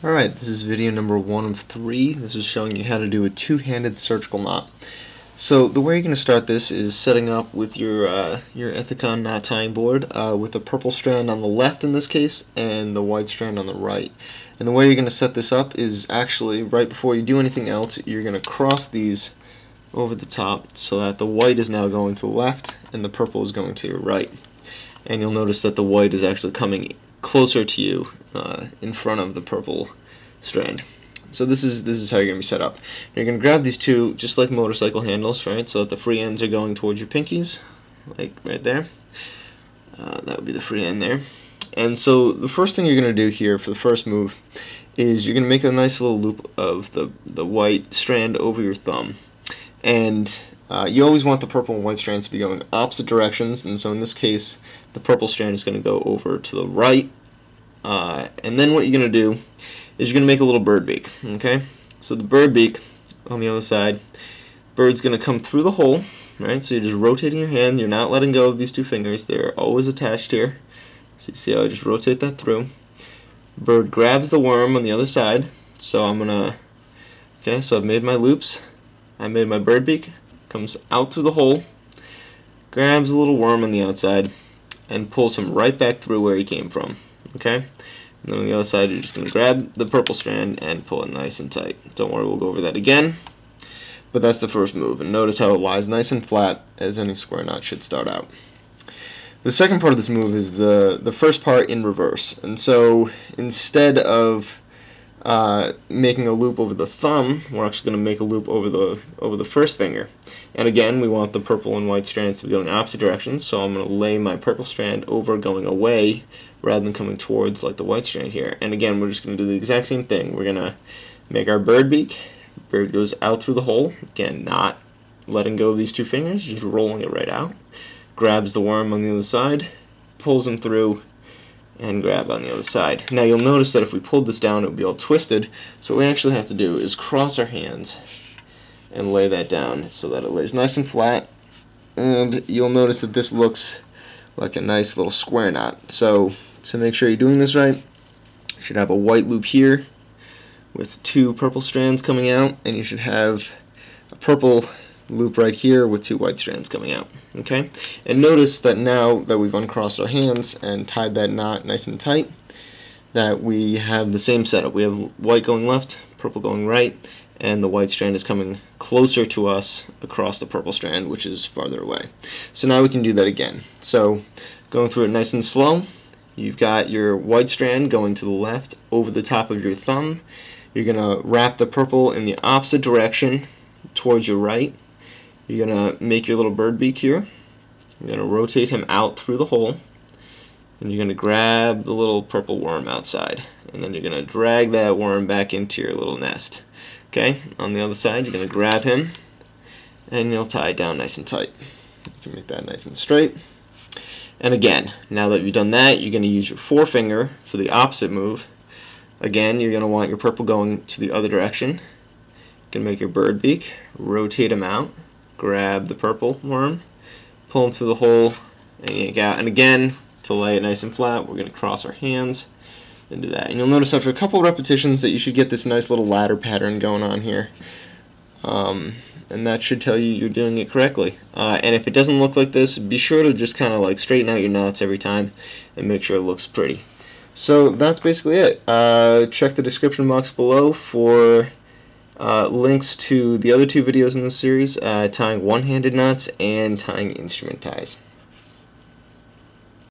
Alright, this is video number 1 of 3. This is showing you how to do a two-handed surgical knot. So the way you're going to start this is setting up with your Ethicon knot tying board with the purple strand on the left in this case and the white strand on the right. And the way you're going to set this up is actually right before you do anything else, you're going to cross these over the top so that the white is now going to the left and the purple is going to your right. And you'll notice that the white is actually coming closer to you in front of the purple strand. So this is how you're going to be set up. You're going to grab these two just like motorcycle handles, right? So that the free ends are going towards your pinkies, like right there. That would be the free end there. And so the first thing you're going to do here for the first move is you're going to make a nice little loop of the white strand over your thumb. And you always want the purple and white strands to be going opposite directions, and so in this case the purple strand is going to go over to the right, and then what you're going to do is you're going to make a little bird beak. Okay, so the bird beak on the other side, bird's going to come through the hole, right? So you're just rotating your hand, you're not letting go of these two fingers, they're always attached here. So you see how I just rotate that through. Bird grabs the worm on the other side, so I'm gonna, okay, so I've made my loops, I made my bird beak, comes out through the hole, grabs a little worm on the outside, and pulls him right back through where he came from. Okay? And then on the other side, you're just going to grab the purple strand and pull it nice and tight. Don't worry, we'll go over that again. But that's the first move. And notice how it lies nice and flat, as any square knot should start out. The second part of this move is the first part in reverse. And so instead of making a loop over the thumb, we're actually going to make a loop over the first finger. And again, we want the purple and white strands to be going opposite directions, so I'm going to lay my purple strand over going away rather than coming towards like the white strand here. And again, we're just going to do the exact same thing. We're going to make our bird beak. Bird goes out through the hole, again not letting go of these two fingers, just rolling it right out. Grabs the worm on the other side, pulls him through, and grab on the other side. Now you'll notice that if we pulled this down it would be all twisted, so what we actually have to do is cross our hands and lay that down so that it lays nice and flat, and you'll notice that this looks like a nice little square knot. So to make sure you're doing this right, you should have a white loop here with two purple strands coming out, and you should have a purple loop right here with two white strands coming out. Okay, and notice that now that we've uncrossed our hands and tied that knot nice and tight, that we have the same setup. We have white going left, purple going right, and the white strand is coming closer to us across the purple strand, which is farther away. So now we can do that again. So going through it nice and slow, you've got your white strand going to the left over the top of your thumb. You're going to wrap the purple in the opposite direction towards your right. You're going to make your little bird beak here. You're going to rotate him out through the hole, and you're going to grab the little purple worm outside, and then you're going to drag that worm back into your little nest. Okay, on the other side you're going to grab him and you'll tie it down nice and tight. You can make that nice and straight. And again, now that you've done that, you're going to use your forefinger for the opposite move. Again, you're going to want your purple going to the other direction. You're going to make your bird beak, rotate him out, grab the purple worm, pull him through the hole, and yank out. And again, to lay it nice and flat, we're going to cross our hands and do that. And you'll notice after a couple of repetitions that you should get this nice little ladder pattern going on here. And that should tell you you're doing it correctly. And if it doesn't look like this, be sure to just kind of like straighten out your knots every time and make sure it looks pretty. So that's basically it. Check the description box below for links to the other two videos in this series, tying one-handed knots and tying instrument ties.